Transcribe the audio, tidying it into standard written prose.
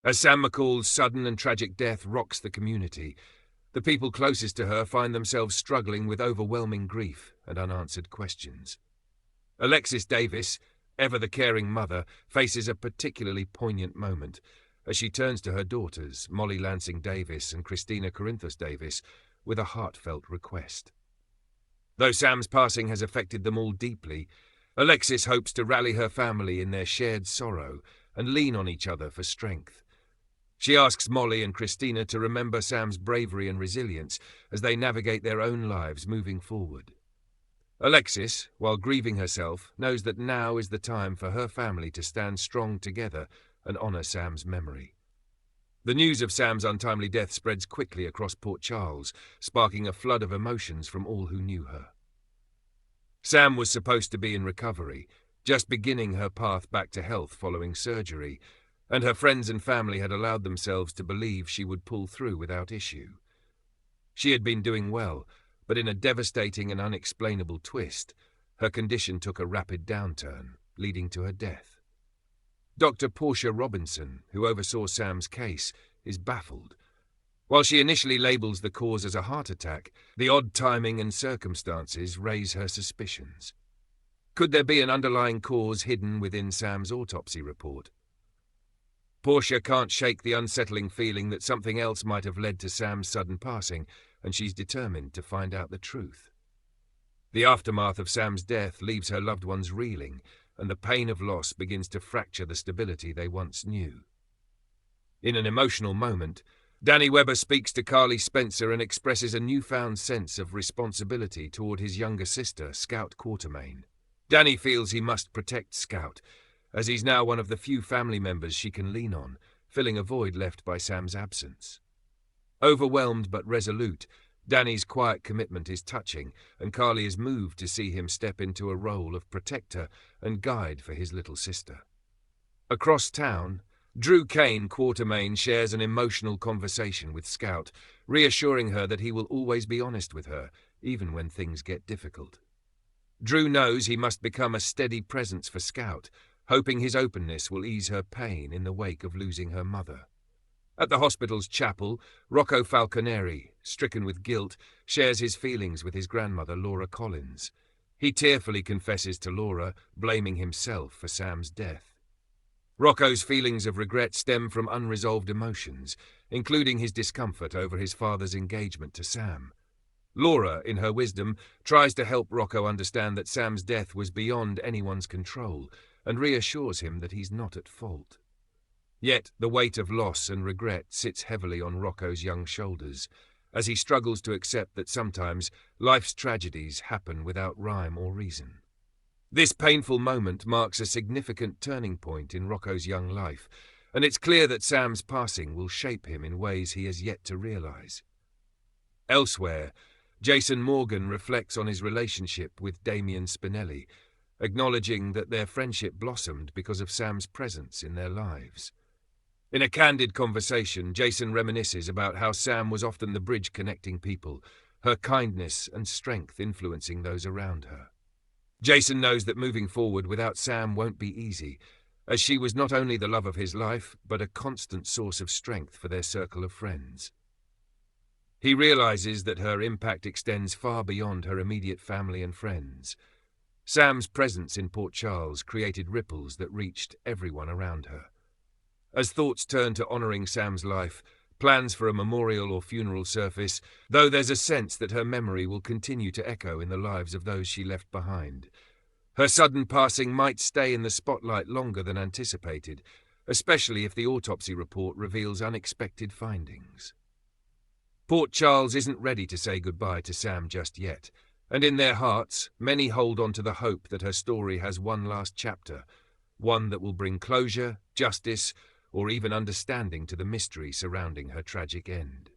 As Sam McCall's sudden and tragic death rocks the community, the people closest to her find themselves struggling with overwhelming grief and unanswered questions. Alexis Davis, ever the caring mother, faces a particularly poignant moment as she turns to her daughters, Molly Lansing Davis and Christina Corinthos Davis, with a heartfelt request. Though Sam's passing has affected them all deeply, Alexis hopes to rally her family in their shared sorrow and lean on each other for strength. She asks Molly and Christina to remember Sam's bravery and resilience as they navigate their own lives moving forward. Alexis, while grieving herself, knows that now is the time for her family to stand strong together and honour Sam's memory. The news of Sam's untimely death spreads quickly across Port Charles, sparking a flood of emotions from all who knew her. Sam was supposed to be in recovery, just beginning her path back to health following surgery, and her friends and family had allowed themselves to believe she would pull through without issue. She had been doing well, but in a devastating and unexplainable twist, her condition took a rapid downturn, leading to her death. Dr. Portia Robinson, who oversaw Sam's case, is baffled. While she initially labels the cause as a heart attack, the odd timing and circumstances raise her suspicions. Could there be an underlying cause hidden within Sam's autopsy report? Portia can't shake the unsettling feeling that something else might have led to Sam's sudden passing, and she's determined to find out the truth. The aftermath of Sam's death leaves her loved ones reeling, and the pain of loss begins to fracture the stability they once knew. In an emotional moment, Danny Webber speaks to Carly Spencer and expresses a newfound sense of responsibility toward his younger sister, Scout Quartermain. Danny feels he must protect Scout, as he's now one of the few family members she can lean on, filling a void left by Sam's absence. Overwhelmed but resolute, Danny's quiet commitment is touching, and Carly is moved to see him step into a role of protector and guide for his little sister. Across town, Drew Kane Quartermain shares an emotional conversation with Scout, reassuring her that he will always be honest with her, even when things get difficult. Drew knows he must become a steady presence for Scout, hoping his openness will ease her pain in the wake of losing her mother. At the hospital's chapel, Rocco Falconeri, stricken with guilt, shares his feelings with his grandmother, Laura Collins. He tearfully confesses to Laura, blaming himself for Sam's death. Rocco's feelings of regret stem from unresolved emotions, including his discomfort over his father's engagement to Sam. Laura, in her wisdom, tries to help Rocco understand that Sam's death was beyond anyone's control, and reassures him that he's not at fault. Yet the weight of loss and regret sits heavily on Rocco's young shoulders, as he struggles to accept that sometimes life's tragedies happen without rhyme or reason. This painful moment marks a significant turning point in Rocco's young life, and it's clear that Sam's passing will shape him in ways he has yet to realize. Elsewhere, Jason Morgan reflects on his relationship with Damien Spinelli, acknowledging that their friendship blossomed because of Sam's presence in their lives. In a candid conversation, Jason reminisces about how Sam was often the bridge connecting people, her kindness and strength influencing those around her. Jason knows that moving forward without Sam won't be easy, as she was not only the love of his life, but a constant source of strength for their circle of friends. He realizes that her impact extends far beyond her immediate family and friends. Sam's presence in Port Charles created ripples that reached everyone around her. As thoughts turn to honoring Sam's life, plans for a memorial or funeral surface, though there's a sense that her memory will continue to echo in the lives of those she left behind. Her sudden passing might stay in the spotlight longer than anticipated, especially if the autopsy report reveals unexpected findings. Port Charles isn't ready to say goodbye to Sam just yet, and in their hearts, many hold on to the hope that her story has one last chapter, one that will bring closure, justice, or even understanding to the mystery surrounding her tragic end.